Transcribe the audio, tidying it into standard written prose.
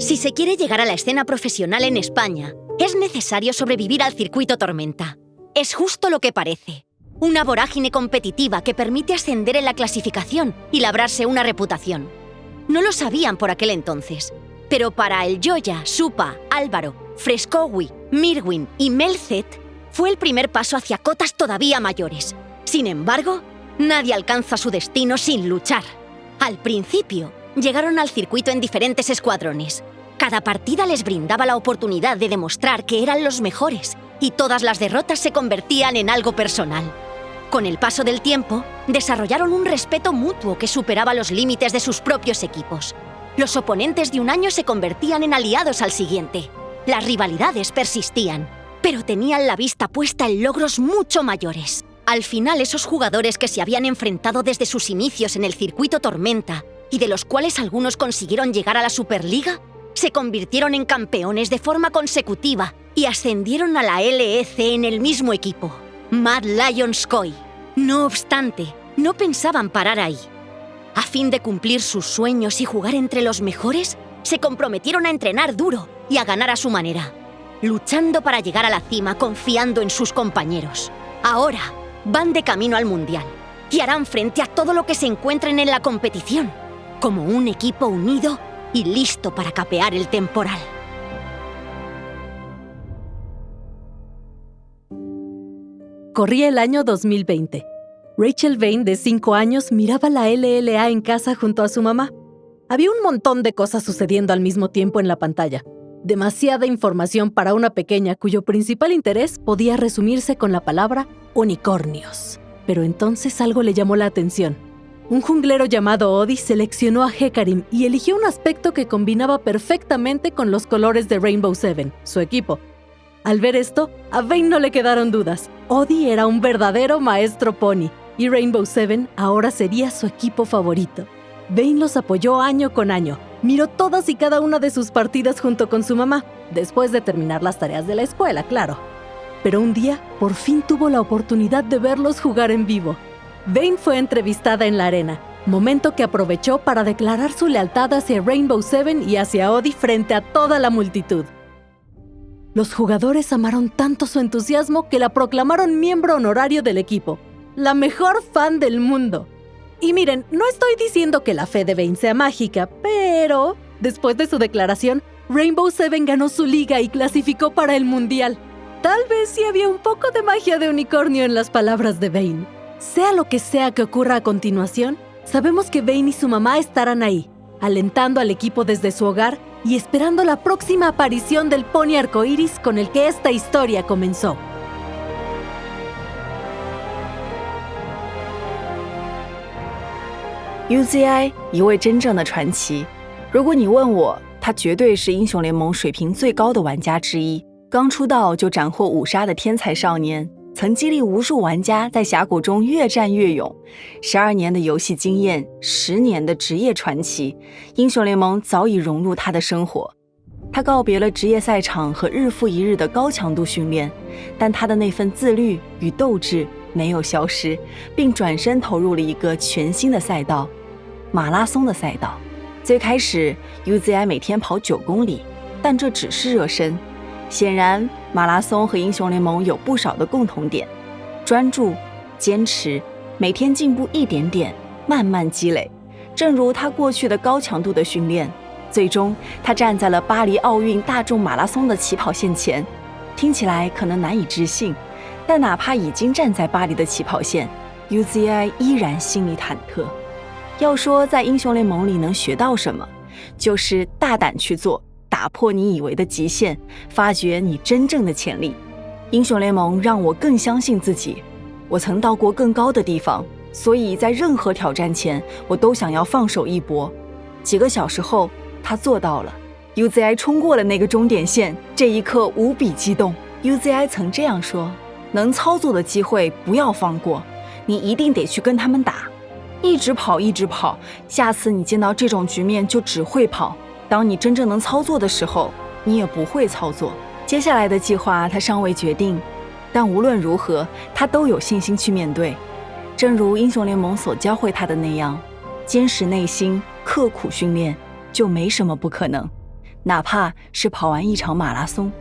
Si se quiere llegar a la escena profesional en España, es necesario sobrevivir al circuito Tormenta. Es justo lo que parece. Una vorágine competitiva que permite ascender en la clasificación y labrarse una reputación. No lo sabían por aquel entonces, pero para el Joya, Supa, Álvaro, Frescowi, Mirwin y Melzet fue el primer paso hacia cotas todavía mayores. Sin embargo, nadie alcanza su destino sin luchar. Al principio, llegaron al circuito en diferentes escuadrones. Cada partida les brindaba la oportunidad de demostrar que eran los mejores y todas las derrotas se convertían en algo personal. Con el paso del tiempo, desarrollaron un respeto mutuo que superaba los límites de sus propios equipos. Los oponentes de un año se convertían en aliados al siguiente. Las rivalidades persistían, pero tenían la vista puesta en logros mucho mayores. Al final, esos jugadores que se habían enfrentado desde sus inicios en el circuito Tormenta y de los cuales algunos consiguieron llegar a la Superliga, se convirtieron en campeones de forma consecutiva y ascendieron a la LEC en el mismo equipo, Mad Lions KOI. No obstante, no pensaban parar ahí. A fin de cumplir sus sueños y jugar entre los mejores, se comprometieron a entrenar duro y a ganar a su manera, luchando para llegar a la cima confiando en sus compañeros. Ahora van de camino al Mundial y harán frente a todo lo que se encuentren en la competición, como un equipo unido y listo para capear el temporal. Corría el año 2020. Rachel Vane, de 5 años, miraba la LLA en casa junto a su mamá. Había un montón de cosas sucediendo al mismo tiempo en la pantalla. Demasiada información para una pequeña cuyo principal interés podía resumirse con la palabra unicornios. Pero entonces algo le llamó la atención. Un junglero llamado Odi seleccionó a Hecarim y eligió un aspecto que combinaba perfectamente con los colores de Rainbow Seven, su equipo. Al ver esto, a Vane no le quedaron dudas. Odi era un verdadero maestro pony y Rainbow Seven ahora sería su equipo favorito. Vane los apoyó año con año. Miró todas y cada una de sus partidas junto con su mamá, después de terminar las tareas de la escuela, claro. Pero un día, por fin tuvo la oportunidad de verlos jugar en vivo. Vane fue entrevistada en la arena, momento que aprovechó para declarar su lealtad hacia Rainbow Seven y hacia Odi frente a toda la multitud. Los jugadores amaron tanto su entusiasmo que la proclamaron miembro honorario del equipo, la mejor fan del mundo. Y miren, no estoy diciendo que la fe de Vane sea mágica, pero después de su declaración, Rainbow Seven ganó su liga y clasificó para el Mundial. Tal vez sí había un poco de magia de unicornio en las palabras de Vane. Sea lo que sea que ocurra a continuación, sabemos que Vane y su mamá estarán ahí, alentando al equipo desde su hogar y esperando la próxima aparición del pony arcoíris con el que esta historia comenzó. UZI 一位真正的传奇。如果你问我，他绝对是英雄联盟水平最高的玩家之一。刚出道就斩获5杀的天才少年，曾激励无数玩家在峡谷中越战越勇。12年的游戏经验，10年的职业传奇，英雄联盟早已融入他的生活。他告别了职业赛场和日复一日的高强度训练，但他的那份自律与斗志没有消失，并转身投入了一个全新的赛道——马拉松的赛道。最开始 UZI 每天跑9公里，但这只是热身。显然，马拉松和英雄联盟有不少的共同点：专注、坚持，每天进步一点点，慢慢积累。正如他过去的高强度的训练，最终他站在了巴黎奥运大众马拉松的起跑线前。听起来可能难以置信，但哪怕已经站在巴黎的起跑线， UZI 依然心里忐忑。要说在英雄联盟里能学到什么，就是大胆去做，打破你以为的极限，发掘你真正的潜力。英雄联盟让我更相信自己，我曾到过更高的地方，所以在任何挑战前，我都想要放手一搏。几个小时后，他做到了。UZI 冲过了那个终点线，这一刻无比激动。UZI 曾这样说：能操作的机会不要放过，你一定得去跟他们打。一直跑，一直跑，下次你见到这种局面就只会跑。当你真正能操作的时候，你也不会操作。接下来的计划他尚未决定，但无论如何，他都有信心去面对。正如英雄联盟所教会他的那样，坚实内心，刻苦训练，就没什么不可能。哪怕是跑完一场马拉松。